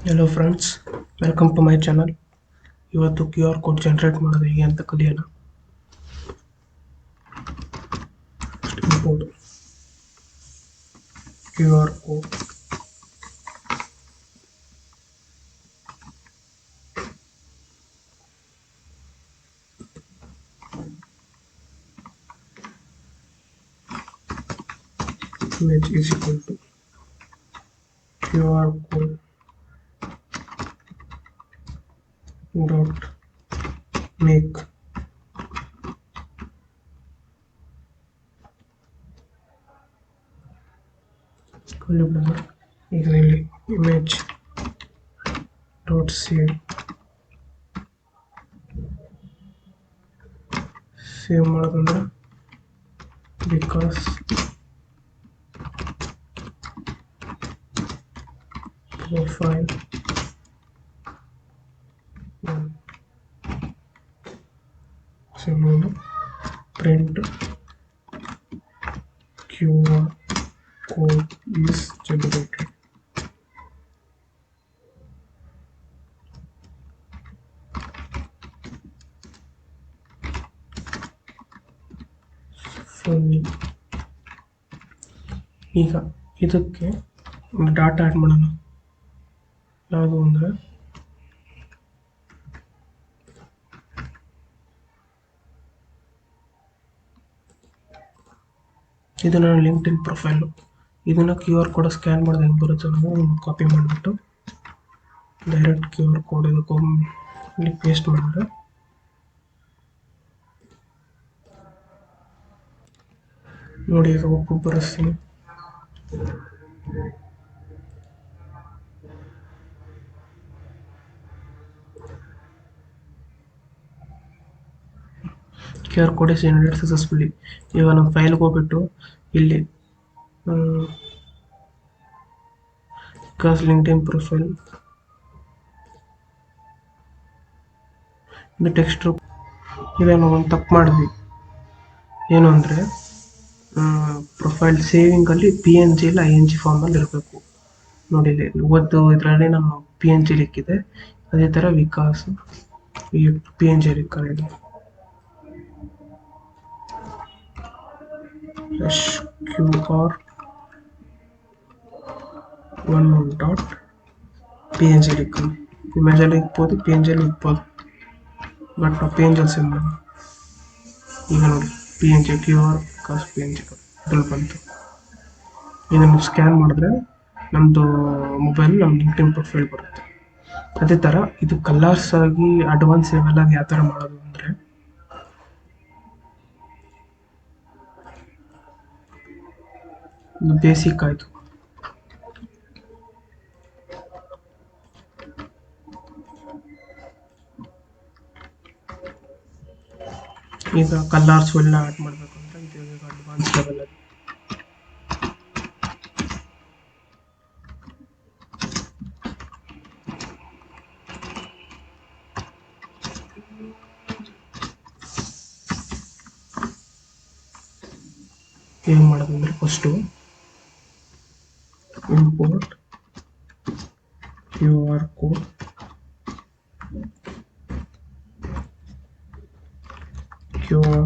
Hello friends, welcome to my channel. ಇವತ್ತು QR code generate ಮಾಡೋದು ಹೇಗೆ ಅಂತ ಕಲಿಯೋಣ. Import QR code image is equal to QR code dot make ಈಗ ಇಲ್ಲಿ image dot save ಮಾಡೋದಂದ್ರೆ because profile print QR code is generated. ಈಗ ಇದಕ್ಕೆ ಡಾಟಾ ಆಡ್ ಮಾಡೋಣ. ಯಾವುದು ಅಂದರೆ ಇದು ನನ್ನ ಲಿಂಕ್ಡ್ಇನ್ ಪ್ರೊಫೈಲು. ಇದನ್ನು QR ಕೋಡ್ ಸ್ಕ್ಯಾನ್ ಮಾಡೋದು ಹೆಂಗೆ ಬರುತ್ತೆ ನಾವು ಕಾಪಿ ಮಾಡಿಬಿಟ್ಟು ಡೈರೆಕ್ಟ್ QR ಕೋಡ್ ಇದಕ್ಕೆ ಇಲ್ಲಿ ಪೇಸ್ಟ್ ಮಾಡಿದ್ರೆ ನೋಡಿ ಈಗ ಒಪ್ಪು ಬರೆಸ್ತೀನಿ. QR code is generate successfully. ಈಗ ನಮ್ಮ ಫೈಲ್ಗೆ ಹೋಗ್ಬಿಟ್ಟು ಇಲ್ಲಿ ಲಿಂಕ್ಡ್ಇನ್ ಪ್ರೊಫೈಲ್ ಇದು ಟೆಕ್ಸ್ಟ್ ಇದನ್ನು ಒಂದು ತಪ್ಪು ಮಾಡಿದ್ವಿ. ಏನು ಅಂದರೆ ಪ್ರೊಫೈಲ್ ಸೇವಿಂಗಲ್ಲಿ PNG ಇಲ್ಲ ING ಫಾರ್ಮಲ್ಲಿ ಇರಬೇಕು. ನೋಡಿ ಇವತ್ತು ಇದರಲ್ಲಿ ನಮ್ಮ PNG ಲಿಕ್ಕಿದೆ. ಅದೇ ಥರ ವಿಕಾಸ್ ಈ PNG ಲಿಕ್ಕಿದೆ. QR one dot PNG ಲಿಕ್ಕ ಇಮೇಜಲ್ಲಿ ಇಕ್ಬೋದು, PNGಯಲ್ಲಿ ಇಕ್ಬೋದು, ಬಟ್ ನಾವು PNG ಸೆಂಡ್ ಮಾಡೋಣ. ಈಗ ನೋಡಿ PNG QR ವಿಕಾಸ್ PNG ಇದ್ರಲ್ಲಿ ಬಂತು. ಇದನ್ನು ಸ್ಕ್ಯಾನ್ ಮಾಡಿದ್ರೆ ನಮ್ಮದು ಮೊಬೈಲ್ ನಮ್ಮ ಲಿಂಕ್ಡ್ಇನ್ ಪ್ರೊಫೈಲ್ ಬರುತ್ತೆ. ಅದೇ ಥರ ಇದು ಕಲರ್ಸ್ ಆಗಿ ಅಡ್ವಾನ್ಸ್ ಲೆವೆಲ್ ಆಗಿ ಯಾವ ಥರ ಮಾಡೋದು ಅಂದರೆ ಇದು ಬೇಸಿಕ್ ಆಯಿತು. ಈಗ ಕಲರ್ಸ್ ಎಲ್ಲ ಆಡ್ ಮಾಡಬೇಕು ಅಂದರೆ ಇದು ಅಡ್ವಾನ್ಸ್ ಲೆವೆಲ್ ಆಗಿ ಏನು ಮಾಡೋದು ಅಂದರೆ first import QR code QR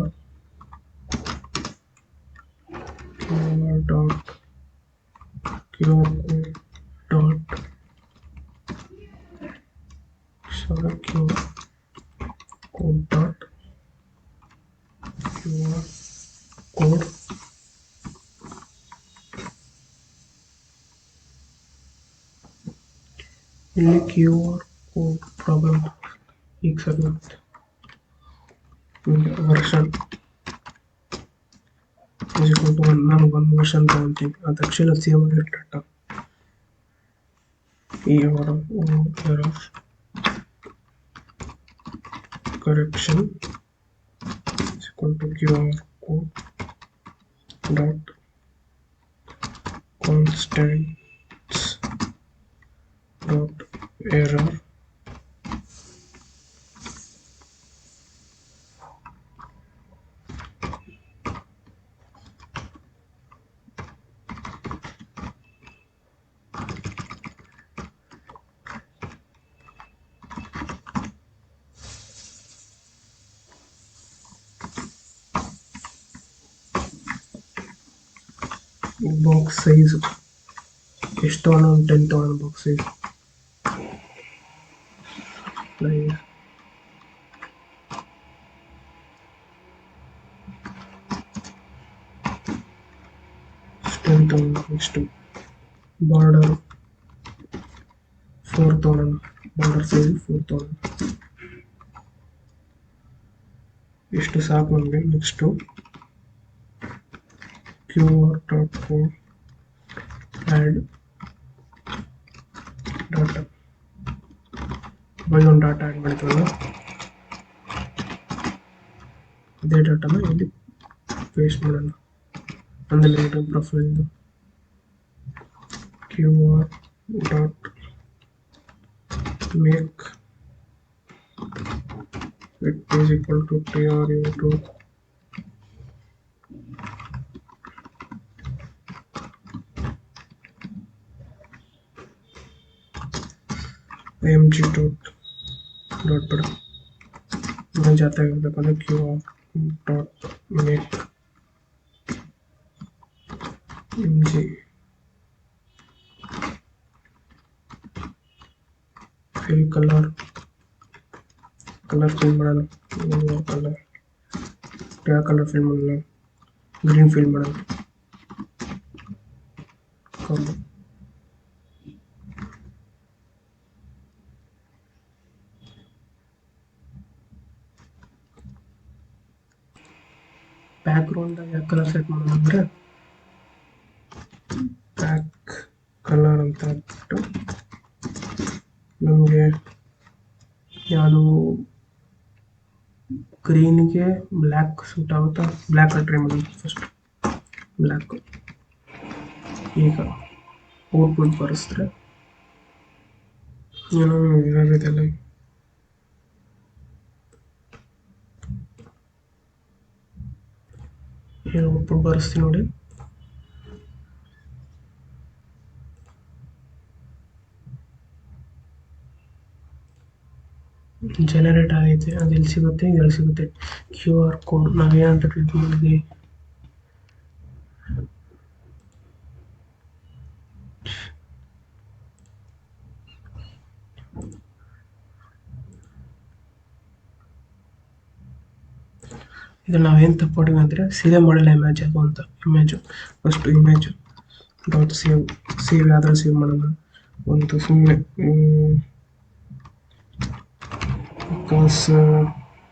dot QR code dot QR code dot QR code ಇಲ್ಲಿ QR ಕೋಡ್ ಪ್ರಾಬ್ಲಮ್ ಈಗ ಸರಿ ಆಗುತ್ತೆ. ವರ್ಷನ್ ನಾನು ಒಂದು ವರ್ಷನ್ ತಗೊಂತೀನಿ. ಅದು ಆ್ಯಕ್ಚುಲಿ ಸೇವ್ ಆಗಿರೋ data correction QR code dot constants dot error box size ಎಷ್ಟು ತಗೊಂಡು 10 ತಗೊಂಡು ಬಾಕ್ಸ್ ಸೈಜ್ ನೆಕ್ಸ್ಟ್ ಬಾರ್ಡರ್ 4 ತಗೊಳ್ಳೋಣ ಬಾರ್ಡರ್ ಸೈಜ್ 4 ತಗೊಳ್ಳೋಣ ಇಷ್ಟು ಸಾಕು ನಮಗೆ next QR dot code add data ಒಂದು ಡಾಟಾ ಆ್ಯಡ್ ಮಾಡ್ತೀವಲ್ಲ ಅದೇ ಡಾಟಾನ ಇಲ್ಲಿ ಪೇಸ್ಟ್ ಮಾಡೋಣ ಅಂದರೆ ಯೂಟ್ಯೂಬ್ ಪ್ರೊಫೈಲ್ದು QR dot make it is equal to TRU2 img dot पर मैं जाता है देखो QR dot make img fill color fill ಮಾಡೋಣ ಕಲರ್ ಯಾವ ಕಲರ್ ಫಿಲ್ ಮಾಡೋಣ ಗ್ರೀನ್ ಫಿಲ್ ಮಾಡೋಣ ಬ್ಯಾಕ್ಗ್ರೌಂಡ್ ಯಾವ ಕಲರ್ ಸೆಟ್ ಮಾಡೋಣ ಅಂದರೆ ಬ್ಯಾಕ್ ಕಲರ್ ಅಂತ ಹಾಕ್ಬಿಟ್ಟು ನಮಗೆ ಯಾವುದು ಗ್ರೀನ್ಗೆ ಬ್ಲ್ಯಾಕ್ ಸೂಟ್ ಆಗುತ್ತಾ ಬ್ಲ್ಯಾಕ್ ಟ್ರೈ ಮಾಡೋಣ ಫಸ್ಟ್ ಬ್ಲ್ಯಾಕ್ ಈಗ ಔಟ್ಪುಟ್ ಬರೆಸಿದ್ರೆ ಏನೋ ಇರೋದಿದೆಲ್ಲ ಏನು ಔಟ್ಪುಟ್ ಬರೆಸ್ತೀನಿ ನೋಡಿ ಜನರೇಟ್ ಆಗೈತೆ ಅದು ಎಲ್ಲಿ ಸಿಗುತ್ತೆ ಎಲ್ಲಿ ಸಿಗುತ್ತೆ QR ಕೋಡ್ ನಾವೇನಂತ ಟ್ರೀಟ್ ಮಾಡಿದ್ವಿ ಇದು ನಾವೇನು ತಪ್ಪಿದ್ವಿ ಅಂದರೆ ಸೇವ್ ಮಾಡಲ್ಲ ಇಮೇಜ್ ಅದು ಅಂತ image first image dot save ಯಾವ್ದಾರು ಸೇವ್ ಮಾಡೋಣ ಒಂದು ಸುಮ್ಮನೆ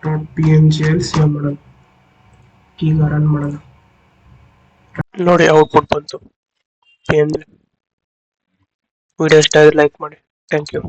ಡಾಟ್ PNG ಅಲ್ಲಿ ಸೇವ್ ಮಾಡೋಣ ಈಗ ರನ್ ಮಾಡೋಣ ನೋಡಿ ಔಟ್ಪುಟ್ ಬಂತು PNG ವಿಡಿಯೋ ಇಷ್ಟ ಆದರೆ ಲೈಕ್ ಮಾಡಿ ಥ್ಯಾಂಕ್ ಯು